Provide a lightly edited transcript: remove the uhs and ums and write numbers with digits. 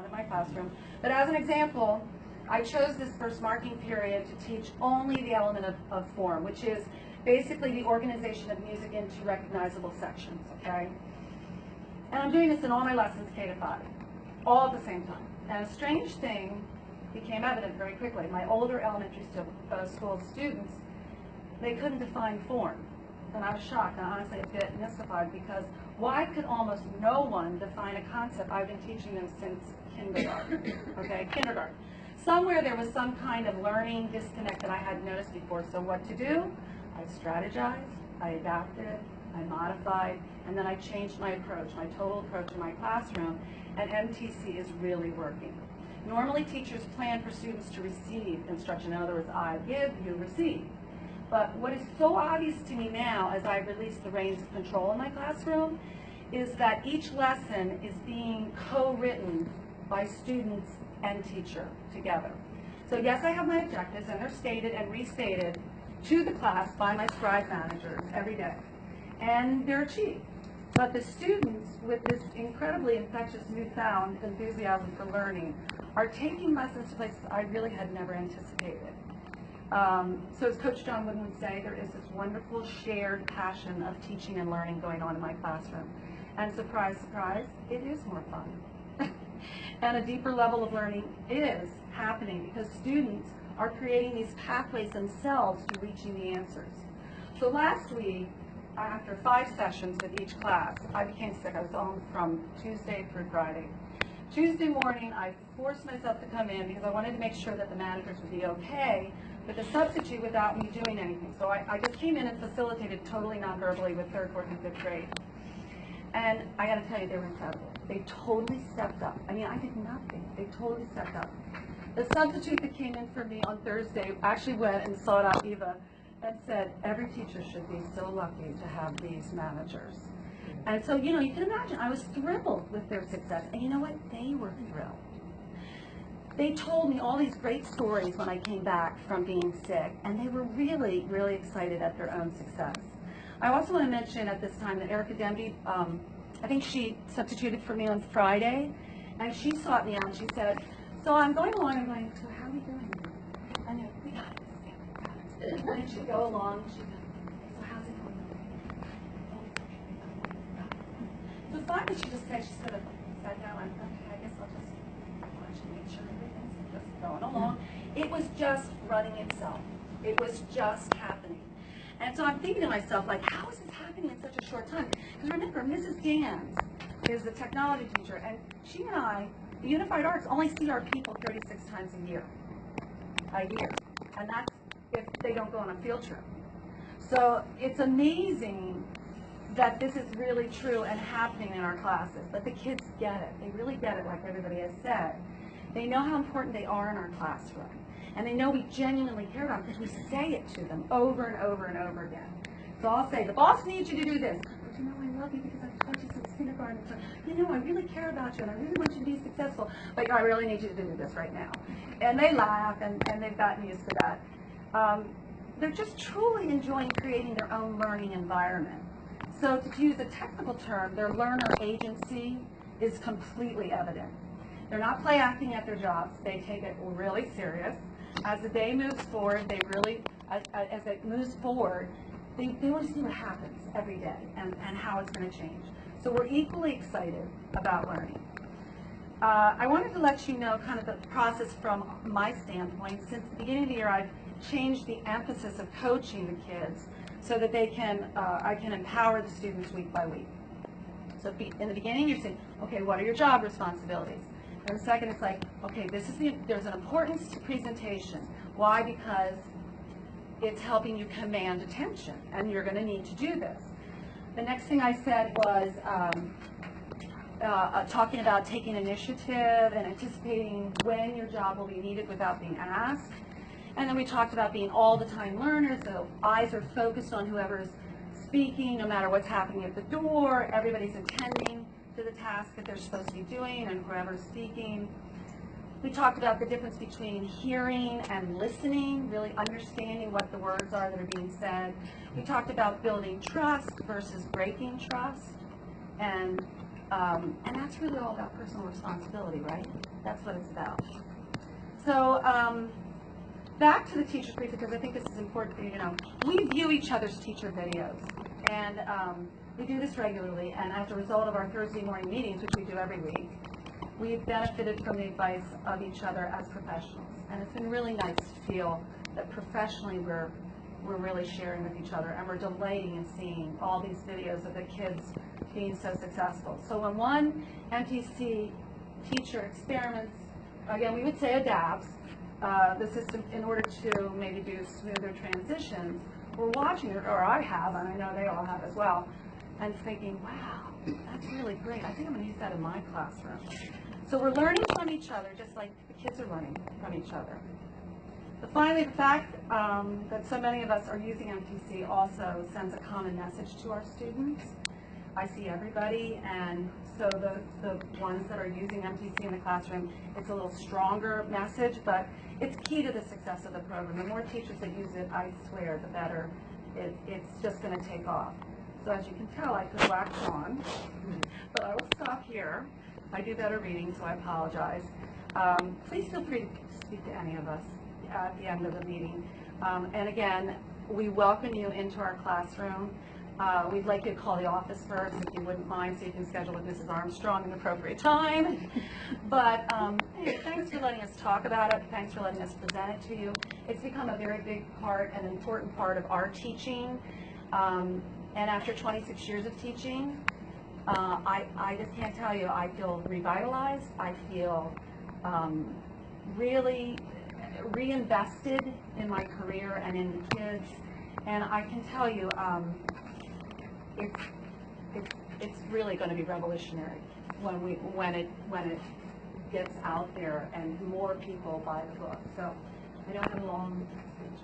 in my classroom. But as an example, I chose this first marking period to teach only the element of form, which is basically the organization of music into recognizable sections, okay? And I'm doing this in all my lessons, K to 5, all at the same time. And a strange thing became evident very quickly. My older elementary school students, they couldn't define form. And I was shocked, and honestly a bit mystified, because why could almost no one define a concept I've been teaching them since kindergarten, okay, kindergarten. Somewhere there was some kind of learning disconnect that I hadn't noticed before. So what to do? I strategized, I adapted, I modified, and then I changed my approach, my total approach in my classroom, and MTC is really working. Normally teachers plan for students to receive instruction. In other words, I give, you receive. But what is so obvious to me now as I release the reins of control in my classroom is that each lesson is being co-written by students and teacher together. So yes, I have my objectives, and they're stated and restated to the class by my scribe managers every day, and they're achieved. But the students, with this incredibly infectious newfound enthusiasm for learning, are taking lessons to places I really had never anticipated. So as Coach John Wooden would say, there is this wonderful shared passion of teaching and learning going on in my classroom. And surprise, surprise, it is more fun. And a deeper level of learning is happening because students are creating these pathways themselves to reaching the answers. So last week, after 5 sessions with each class, I became sick. I was home from Tuesday through Friday. Tuesday morning, I forced myself to come in because I wanted to make sure that the managers would be okay with a substitute without me doing anything. So I just came in and facilitated totally non-verbally with 3rd, 4th, and 5th grade. And I got to tell you, they were incredible. They totally stepped up. I mean, I did nothing. They totally stepped up. The substitute that came in for me on Thursday actually went and sought out Eva and said, every teacher should be so lucky to have these managers. And so, you know, you can imagine, I was thrilled with their success. And you know what? They were thrilled. They told me all these great stories when I came back from being sick, and they were really, really excited at their own success. I also want to mention at this time that Erica Demby, I think she substituted for me on Friday, and she sought me out and she said, so I'm going along, I'm going, so how are we doing? And then, we got it. And then she'd go along, she'd go, so how's it going? So finally she just said, she sort of sat down and okay, I guess I'll just watch and make sure everything's just going along. It was just running itself. It was just happening. And so I'm thinking to myself, like, how is this happening in such a short time? Because remember, Mrs. Gans is the technology teacher, and she and I, the Unified Arts, only see our people 36 times a year. And that's if they don't go on a field trip. So it's amazing that this is really true and happening in our classes, but the kids get it. They really get it, like everybody has said. They know how important they are in our classroom. And they know we genuinely care about them because we say it to them over and over and over again. So I'll say, the boss needs you to do this. But you know, I love you because I've taught you since kindergarten. So, you know, I really care about you and I really want you to be successful. But I really need you to do this right now. And they laugh and they've gotten used to that. They're just truly enjoying creating their own learning environment. So to use a technical term, their learner agency is completely evident. They're not play acting at their jobs. They take it really serious. As the day moves forward, they really, as it moves forward, they want to see what happens every day and how it's going to change. So we're equally excited about learning. I wanted to let you know kind of the process from my standpoint. Since the beginning of the year, I've changed the emphasis of coaching the kids so that they can, I can empower the students week by week. So in the beginning, you're saying, okay, what are your job responsibilities? And the second, it's like, okay, there's an importance to presentation. Why? Because it's helping you command attention, and you're going to need to do this. The next thing I said was talking about taking initiative and anticipating when your job will be needed without being asked. And then we talked about being all the time learners, so eyes are focused on whoever's speaking, no matter what's happening at the door, everybody's attending to the task that they're supposed to be doing and whoever's speaking. We talked about the difference between hearing and listening, really understanding what the words are that are being said. We talked about building trust versus breaking trust. And And that's really all about personal responsibility, right? That's what it's about. So back to the teacher brief, because I think this is important for you to know. We view each other's teacher videos, and we do this regularly, and as a result of our Thursday morning meetings, which we do every week, we've benefited from the advice of each other as professionals. And it's been really nice to feel that professionally we're really sharing with each other, and we're delighting in seeing all these videos of the kids being so successful. So when one MTC teacher experiments, again, we would say adapts, the system in order to maybe do smoother transitions, we're watching it, or I have, and I know they all have as well, and thinking, wow, that's really great. I think I'm going to use that in my classroom. So we're learning from each other, just like the kids are learning from each other. But finally, the fact that so many of us are using MTC also sends a common message to our students. I see everybody, and so the ones that are using MTC in the classroom, it's a little stronger message, but it's key to the success of the program. The more teachers that use it, I swear, the better it's just going to take off. So as you can tell, I could wax on, but I will stop here. I do better reading, so I apologize. Please feel free to speak to any of us at the end of the meeting. And again, we welcome you into our classroom. We'd like you to call the office first, if you wouldn't mind, so you can schedule with Mrs. Armstrong an appropriate time. But hey, thanks for letting us talk about it. Thanks for letting us present it to you. It's become a very big part, an important part of our teaching. And after 26 years of teaching, I just can't tell you, I feel revitalized. I feel really reinvested in my career and in the kids. And I can tell you, it's really going to be revolutionary when it gets out there and more people buy the book. So I don't have a long speech.